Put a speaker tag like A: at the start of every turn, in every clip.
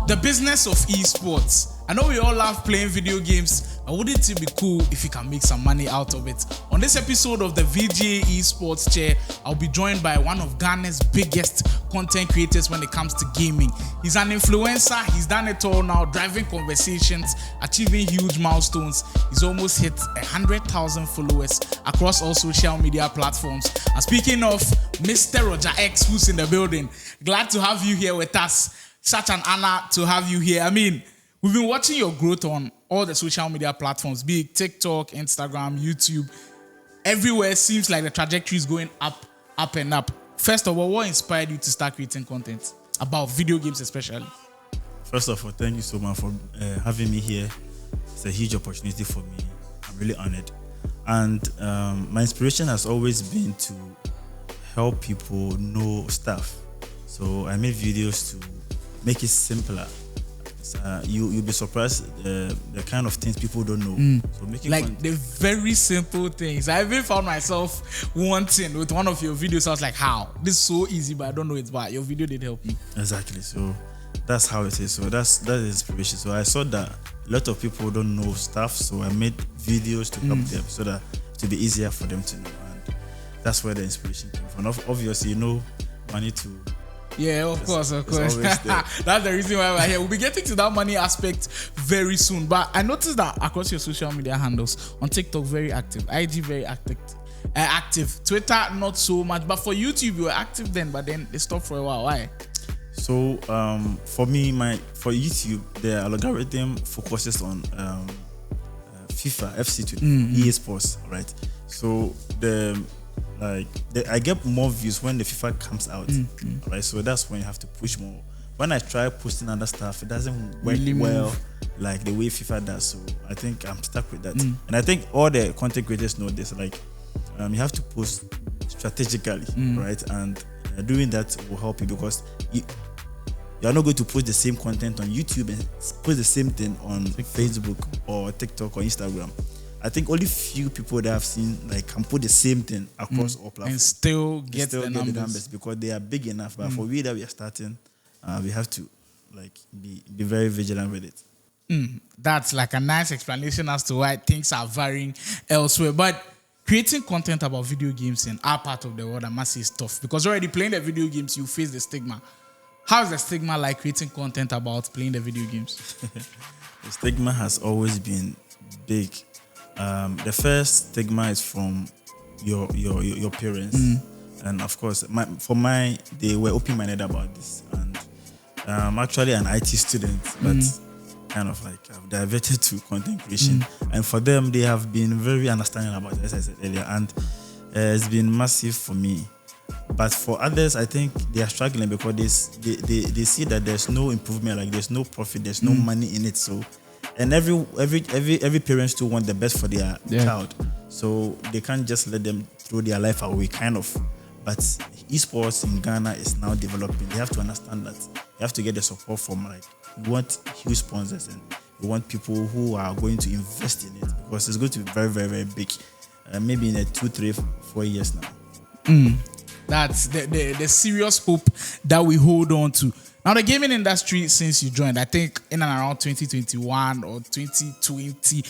A: The business of esports. I know we all love playing video games, but wouldn't it be cool if you can make some money out of it? On this episode of the VGA ESPORTS Chair, I'll be joined by one of Ghana's biggest content creators when it comes to gaming. He's an influencer, he's done it all now, driving conversations, achieving huge milestones. He's almost hit 100,000 followers across all social media platforms. And speaking of Mr. Roger X, who's in the building, glad to have you here with us. Such an honor to have you here. I mean, we've been watching your growth on all the social media platforms, be it TikTok, Instagram, YouTube. Everywhere seems like the trajectory is going up and up. First of all, what inspired you to start creating content about video games especially?
B: First of all, thank you so much for having me here. It's a huge opportunity for me. I'm really honored. And my inspiration has always been to help people know stuff. So I made videos to make it simpler. You'll be surprised the kind of things people don't know. So making
A: the very simple things. I even found myself wanting with one of your videos. I was like, how? This is so easy, but I don't know it. But your video did help me.
B: Exactly. So that's how it is. So that's inspiration. So I saw that a lot of people don't know stuff. So I made videos to help them so that to be easier for them to know. And that's where the inspiration came from. Obviously, money to.
A: Yeah, of course. That's the reason why we're here. We'll be getting to that money aspect very soon. But I noticed that across your social media handles, on TikTok, very active, IG, very active, Twitter, not so much. But for YouTube, you were active then, but then they stopped for a while. Why?
B: So for me, for YouTube, the algorithm focuses on FIFA, FC2, ESPORTS, right? So I get more views when the FIFA comes out, right? So that's when you have to push more. When I try posting other stuff, it doesn't work really well like the way FIFA does. So I think I'm stuck with that. And I think all the content creators know this. Like, you have to post strategically, right? And doing that will help you because you're not going to post the same content on YouTube and post the same thing on Facebook or TikTok or Instagram. I think only few people that I've seen can put the same thing across all platforms
A: and still get the numbers
B: because they are big enough. But for we that we are starting, we have to be very vigilant with it.
A: That's like a nice explanation as to why things are varying elsewhere. But creating content about video games in our part of the world, I must say, is tough because already playing the video games, you face the stigma. How is the stigma like creating content about playing the video games?
B: The stigma has always been big. The first stigma is from your parents, and of course, they were open-minded about this. And I'm actually an IT student, but kind of I've diverted to content creation. And for them, they have been very understanding about it, as I said earlier, and it's been massive for me. But for others, I think they are struggling because they see that there's no improvement, there's no profit, there's no money in it. So. And every parent still want the best for their child, so they can't just let them throw their life away, kind of. But esports in Ghana is now developing. They have to understand that you have to get the support from you want huge sponsors and you want people who are going to invest in it because it's going to be very, very, very big. Maybe in 2, 3, 4 years now.
A: That's the serious hope that we hold on to. Now, the gaming industry, since you joined, I think in and around 2021 or 2020,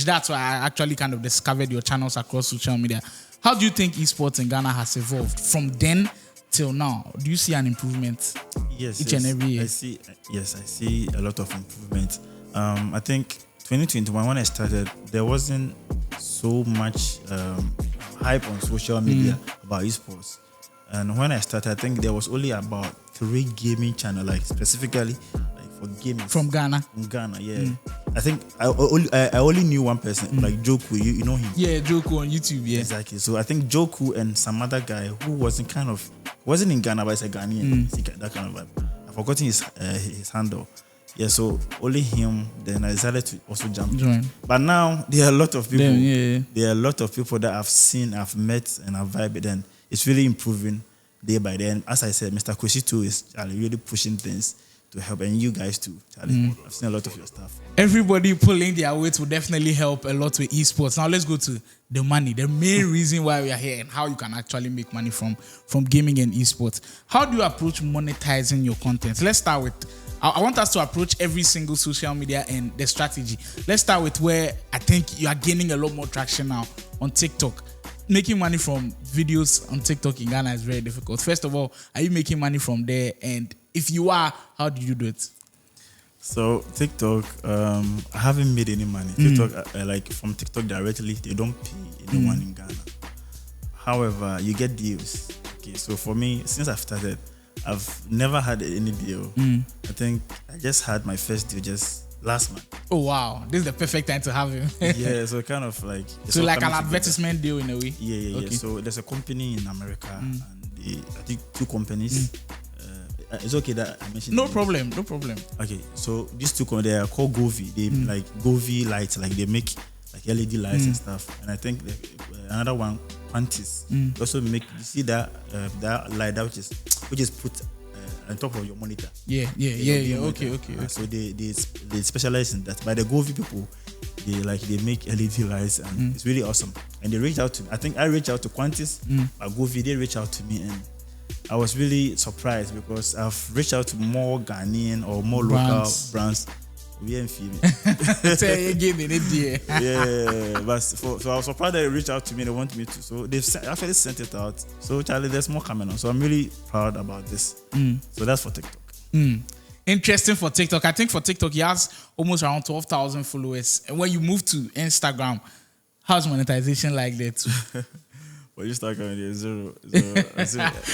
A: that's why I actually kind of discovered your channels across social media. How do you think esports in Ghana has evolved from then till now? Do you see an improvement each and every year?
B: I see a lot of improvement. I think 2021, when I started, there wasn't so much hype on social media about esports. And when I started, I think there was only about 3 gaming channels, specifically for gaming.
A: From Ghana?
B: From Ghana, yeah. I think I only knew one person, Joku. You know him?
A: Yeah, Joku on YouTube, yeah.
B: Exactly. So I think Joku and some other guy who wasn't in Ghana, but he's a Ghanaian. That kind of vibe. I've forgotten his handle. Yeah, so only him. Then I decided to also join. But now there are a lot of people. There are a lot of people that I've seen, I've met, and I've vibed. And it's really improving day by day. And as I said, Mr. Koshi too is really pushing things to help, and you guys too. Charlie, I've seen a lot of your stuff.
A: Everybody pulling their weight will definitely help a lot with esports. Now let's go to the money, the main reason why we are here and how you can actually make money from gaming and esports. How do you approach monetizing your content? Let's start with I want us to approach every single social media and the strategy. Let's start with where I think you are gaining a lot more traction now on TikTok. Making money from videos on TikTok in Ghana is very difficult. First of all, are you making money from there? And if you are, how do you do it?
B: So TikTok, I haven't made any money. TikTok, like from TikTok directly, they don't pay anyone in Ghana. However, you get deals. Okay, so for me, since I've started, I've never had any deal. I think I just had my first deal just last month.
A: Oh wow, this is the perfect time to have him.
B: Yeah, so kind of like
A: so like an advertisement deal in a way.
B: Yeah.
A: Okay.
B: So there's a company in America, and I think 2 companies. It's okay that I mentioned.
A: No problem.
B: Okay, so these 2 companies, they are called Govi. They like Govi lights, like they make like LED lights and stuff. And I think another one, Quantis, they also make. You see that light that which is put on top of your monitor. Yeah.
A: Okay.
B: So they specialize in that. But the Govi people, they make LED lights, and it's really awesome. And they reach out to me. I think I reached out to Quantis, but Govi, they reached out to me, and I was really surprised because I've reached out to more Ghanaian or more local brands. We ain't feeling. Yeah, but so I was surprised they reached out to me. They want me to, so they've actually sent it out. So Charlie, there's more coming on. So I'm really proud about this. So that's for TikTok.
A: Interesting for TikTok. I think for TikTok, he has almost around 12,000 followers. And when you move to Instagram, how's monetization like that?
B: Well, you start going there, zero.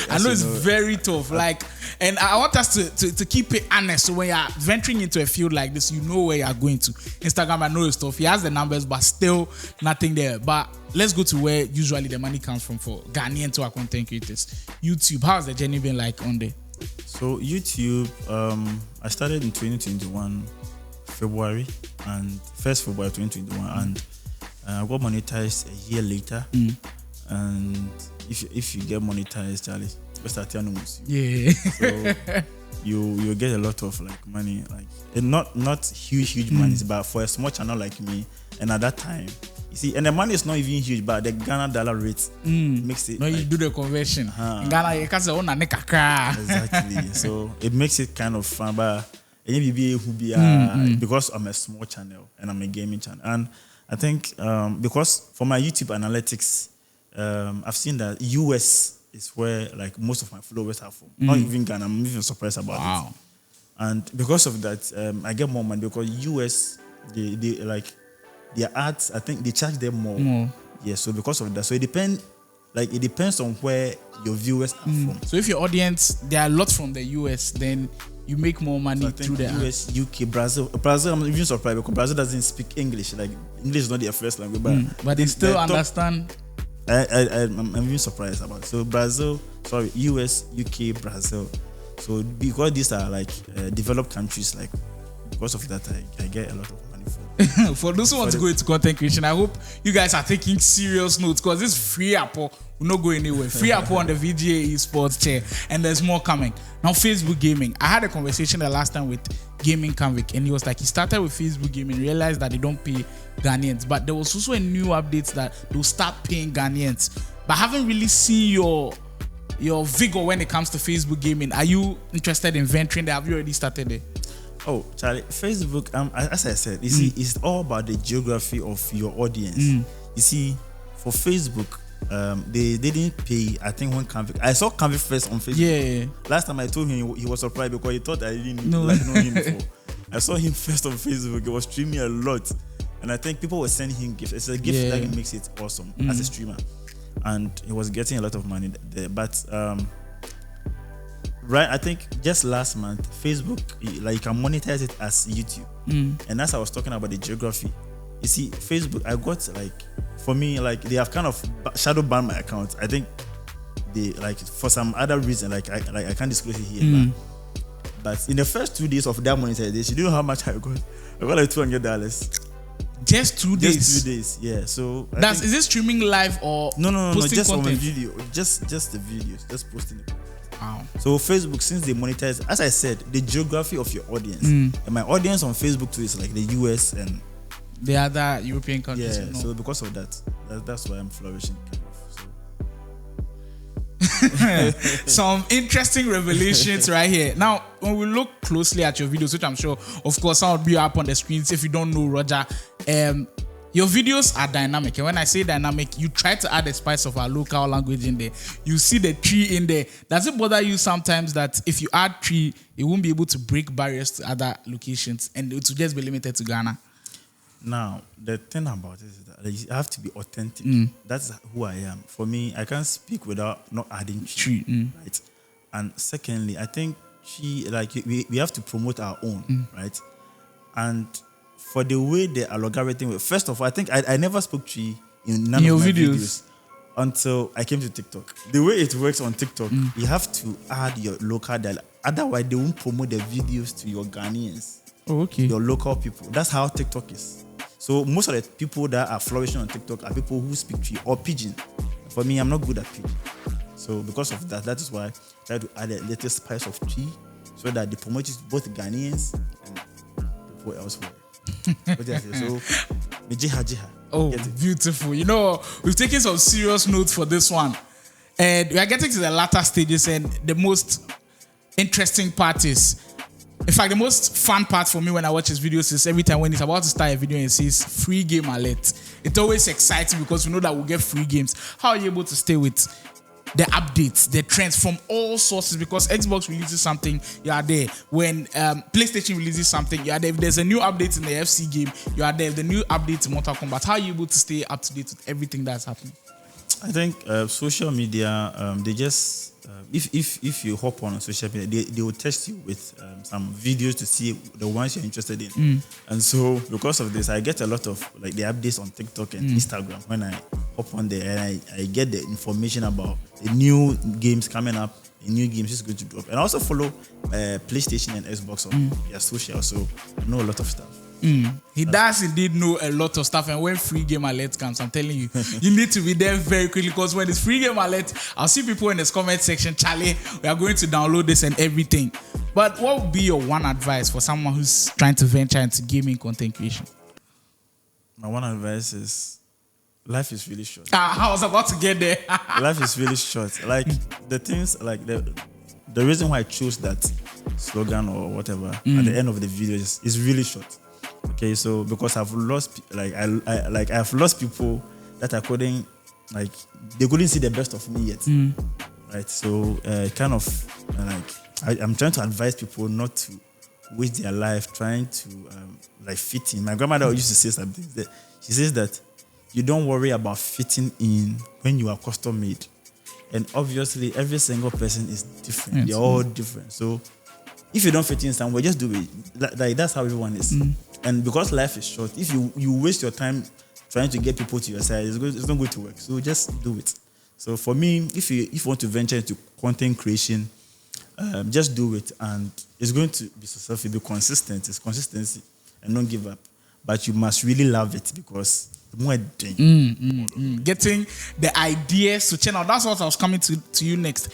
A: I know it's very tough. Like, and I want us to keep it honest. So when you're venturing into a field like this, you know where you're going to. Instagram, I know it's tough. He has the numbers, but still nothing there. But let's go to where usually the money comes from for Ghanaian to our content creators. YouTube, how's the journey been like on there?
B: So YouTube, I started in 2021 February, and 1st February 2021, and I got monetized a year later. And if you get monetized, Charlie, you start to announce you. Yeah. So you get a lot of like money, like and not huge money, but for a small channel like me, and at that time, you see, and the money is not even huge, but the Ghana dollar rate makes it.
A: No, you do the conversion. In Ghana, you can't say oh na nekakra.
B: Exactly. So it makes it kind of fun, but because I'm a small channel and I'm a gaming channel, and I think because for my YouTube analytics. I've seen that US is where like most of my followers are from. Not even Ghana. I'm even surprised about it. And because of that, I get more money because US they like their ads. I think they charge them more. Yeah. So because of that, so it depends on where your viewers are from.
A: So if your audience, there are a lot from the US, then you make more money through the
B: US, UK, Brazil. I'm even surprised because Brazil doesn't speak English. Like English is not their first language,
A: but they still understand.
B: I'm even surprised about it. So US, UK, Brazil. So because these are like developed countries, like because of that, I get a lot of money for.
A: For those who want to go into content creation, I hope you guys are taking serious notes because this free app will not go anywhere. Free app on the VGA eSports chair, and there's more coming. Now Facebook gaming. I had a conversation the last time with Gaming Convict, and he was like, he started with Facebook gaming, realized that they don't pay Ghanaians, but there was also a new update that they'll start paying Ghanaians. But I haven't really seen your vigor when it comes to Facebook gaming. Are you interested in venturing there? Have you already started there?
B: Oh, Charlie, Facebook, as I said, you see, it's all about the geography of your audience. You see, for Facebook, they didn't pay. I think when I saw Convict first on Facebook. Yeah. Last time I told him, he was surprised because he thought I didn't know him before. I saw him first on Facebook. He was streaming a lot, and I think people were sending him gifts. It's a gift that makes it awesome as a streamer, and he was getting a lot of money there. But I think just last month, Facebook, like you can monetize it as YouTube, and as I was talking about the geography. You see, Facebook, I got like, for me, like they have kind of shadow banned my account. I think they like for some other reason, like I can't disclose it here. But in the first 2 days of that monetization, you know how much I got? I got like $200.
A: Just 2 days.
B: Just 2 days, yeah. So
A: is it streaming live or
B: no, just
A: content?
B: on video, just the videos, just posting it.
A: Wow.
B: So Facebook, since they monetize, as I said, the geography of your audience, and my audience on Facebook too is like the US and
A: the other European countries.
B: Yeah, so because of that, that's why I'm flourishing. Kind of,
A: Some interesting revelations right here. Now, when we look closely at your videos, which I'm sure, of course, some will be up on the screens if you don't know Roger, your videos are dynamic. And when I say dynamic, you try to add a spice of our local language in there. You see the tree in there. Does it bother you sometimes that if you add tree, it won't be able to break barriers to other locations and it will just be limited to Ghana?
B: Now, the thing about it is that you have to be authentic. That's who I am. For me, I can't speak without not adding tree, right? And secondly, I think we have to promote our own, right? And for the way the algorithm, first of all, I think I never spoke tree in none of my videos until I came to TikTok. The way it works on TikTok, you have to add your local dialect. Otherwise, they won't promote the videos to your Ghanaians, your local people. That's how TikTok is. So most of the people that are flourishing on TikTok are people who speak tree or pidgin. For me, I'm not good at pidgin. So because of that, that is why I try to add a little spice of tree so that they promote it to both Ghanaians and people elsewhere. So,
A: oh, beautiful. You know, we've taken some serious notes for this one. And we are getting to the latter stages, and the most interesting part is, in fact, the most fun part for me when I watch his videos is every time when he's about to start a video and it says free game alert. It's always exciting because we know that we'll get free games. How are you able to stay with the updates, the trends from all sources? Because Xbox releases something, you are there. When PlayStation releases something, you are there. If there's a new update in the FC game, you are there. If the new update in Mortal Kombat, how are you able to stay up to date with everything that's happening?
B: I think social media, they just if you hop on social media, they will test you with some videos to see the ones you're interested in. And so because of this, I get a lot of like the updates on TikTok and Instagram when I hop on there, and I get the information about the new games coming up, the new games is going to drop. And I also follow PlayStation and Xbox on their social, so I know a lot of stuff.
A: He does indeed know a lot of stuff, and when free game alert comes, I'm telling you, you need to be there very quickly, because when it's free game alert, I'll see people in this comment section, Charlie, we are going to download this and everything. But what would be your one advice for someone who's trying to venture into gaming content creation?
B: My one advice is life is really short.
A: I was about to get there.
B: Life is really short. Like the things, like the reason why I chose that slogan or whatever at the end of the video is really short. Okay, so because I've lost, I've lost people that I couldn't, like, they couldn't see the best of me yet, right? So kind of I'm trying to advise people not to waste their life trying to fit in. My grandmother used to say something. She says that you don't worry about fitting in when you are custom made, and obviously every single person is different. They're all different. So if you don't fit in somewhere, just do it. Like that's how everyone is. And because life is short, if you waste your time trying to get people to your side, it's not going to work. So just do it. So for me, if you want to venture into content creation, just do it, and it's going to be successful. Be consistent. It's consistency, and don't give up. But you must really love it, because the more
A: getting the ideas to churn out. That's what I was coming to you next.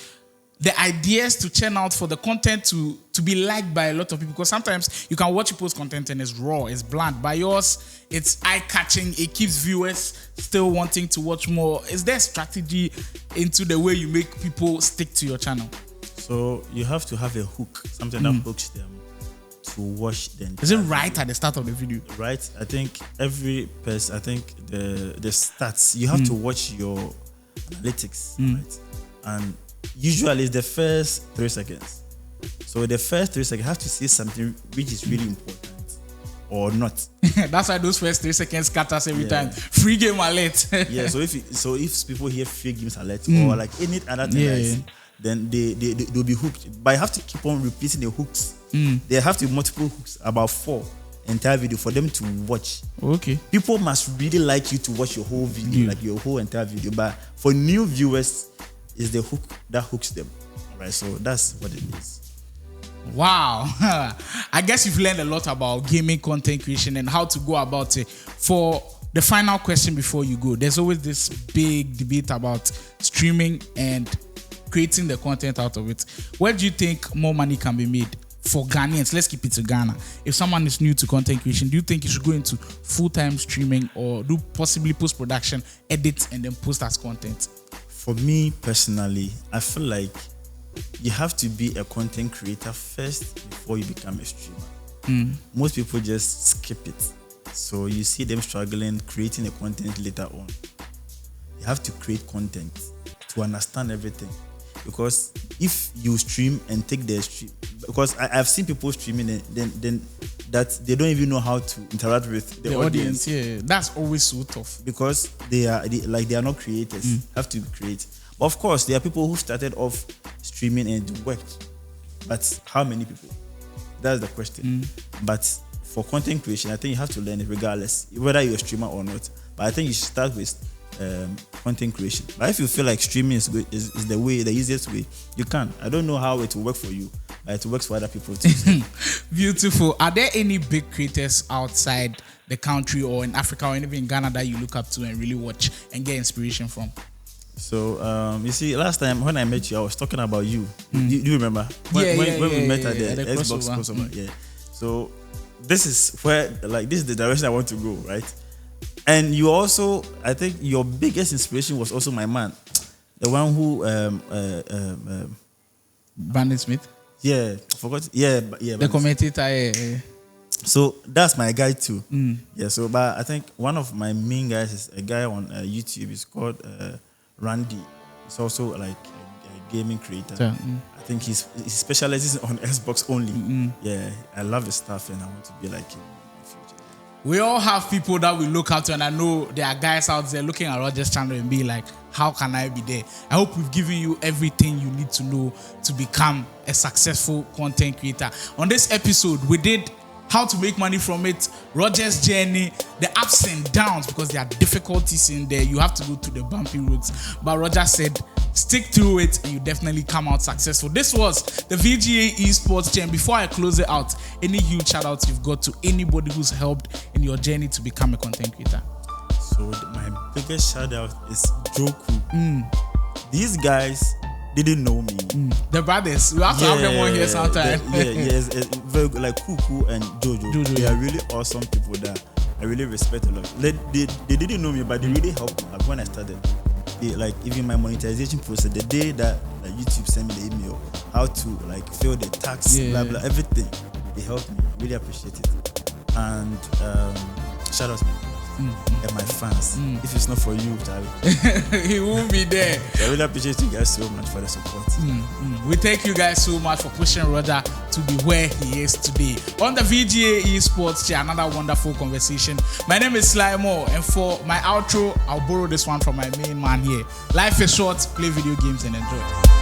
A: The ideas to churn out for the content to be liked by a lot of people, because sometimes you can watch people's content and it's raw, it's bland. By yours, it's eye-catching, it keeps viewers still wanting to watch more. Is there a strategy into the way you make people stick to your channel?
B: So you have to have a hook, something that hooks them to watch them.
A: Is it right at the start of the video?
B: Right. I think every person, the stats, you have to watch your analytics, right? And usually it's the first 3 seconds. So the first 3 seconds have to say something which is really important or not.
A: That's why those first 3 seconds cut us every time. Free game alert.
B: Yeah. So if people hear free games alert or like any other thing, then they'll be hooked. But I have to keep on repeating the hooks. They have to multiple hooks, about 4 entire video for them to watch. Okay. People must really like you to watch your whole video, like your whole entire video. But for new viewers, is the hook that hooks them. All right, so that's what it is.
A: Wow. I guess you've learned a lot about gaming content creation and how to go about it. For the final question before you go, there's always this big debate about streaming and creating the content out of it. Where do you think more money can be made for Ghanaians? Let's keep it to Ghana. If someone is new to content creation, do you think you should go into full-time streaming or do possibly post-production, edit, and then post as content?
B: for me personally, I feel like you have to be a content creator first before you become a streamer. Most people just skip it. So you see them struggling creating a content later on. You have to create content to understand everything. Because if you stream and take their stream, because I've seen people streaming and then that they don't even know how to interact with the audience.
A: Yeah, that's always so tough.
B: Because they are not creators. Have to create. But of course, there are people who started off streaming and it worked. But how many people? That's the question. But for content creation, I think you have to learn it regardless, whether you're a streamer or not. But I think you should start with content creation. But if you feel like streaming is the easiest way, you can. I don't know how it will work for you, but it works for other people too.
A: Beautiful. Are there any big creators outside the country or in Africa or even in Ghana that you look up to and really watch and get inspiration from?
B: So you see, last time when I met you, I was talking about you. Do you remember when we met at the Xbox crossover? Yeah. So this is the direction I want to go, right? And you also, I think your biggest inspiration was also my man, the one who
A: Brandon Smith.
B: Yeah, I forgot. Yeah.
A: The commentator. Yeah.
B: So that's my guy too. Yeah. So, but I think one of my main guys is a guy on YouTube. It's called Randy. It's also like a gaming creator.
A: Yeah.
B: I think he specializes on Xbox only. Yeah, I love his stuff and I want to be like him.
A: We all have people that we look up to, and I know there are guys out there looking at Roger's channel and be like, how can I be there? I hope we've given you everything you need to know to become a successful content creator. On this episode, we did how to make money from it, Roger's journey, the ups and downs, because there are difficulties in there. You have to go through the bumpy roads. But Roger said, stick through it and you definitely come out successful. This was the VGA Esports Chain. Before I close it out, any huge shout outs you've got to anybody who's helped in your journey to become a content creator?
B: So my biggest shout out is Joku. These guys didn't know me.
A: The brothers, we have to have them on here sometime.
B: It's very good. Like Kuku and Jojo. They are really awesome people that I really respect a lot. They didn't know me, but they really helped me. Like when I started, even my monetization process, the day that YouTube sent me the email, how to fill the tax, blah blah, everything, they helped me. Really appreciate it. And shout out to and my fans. If it's not for you, Charlie,
A: he won't be there.
B: I really appreciate you guys so much for the support.
A: We thank you guys so much for pushing Roger to be where he is today. On the VGA Esports Chair, another wonderful conversation. My name is Sly Moore, and for my outro, I'll borrow this one from my main man here. Life is short, play video games and enjoy.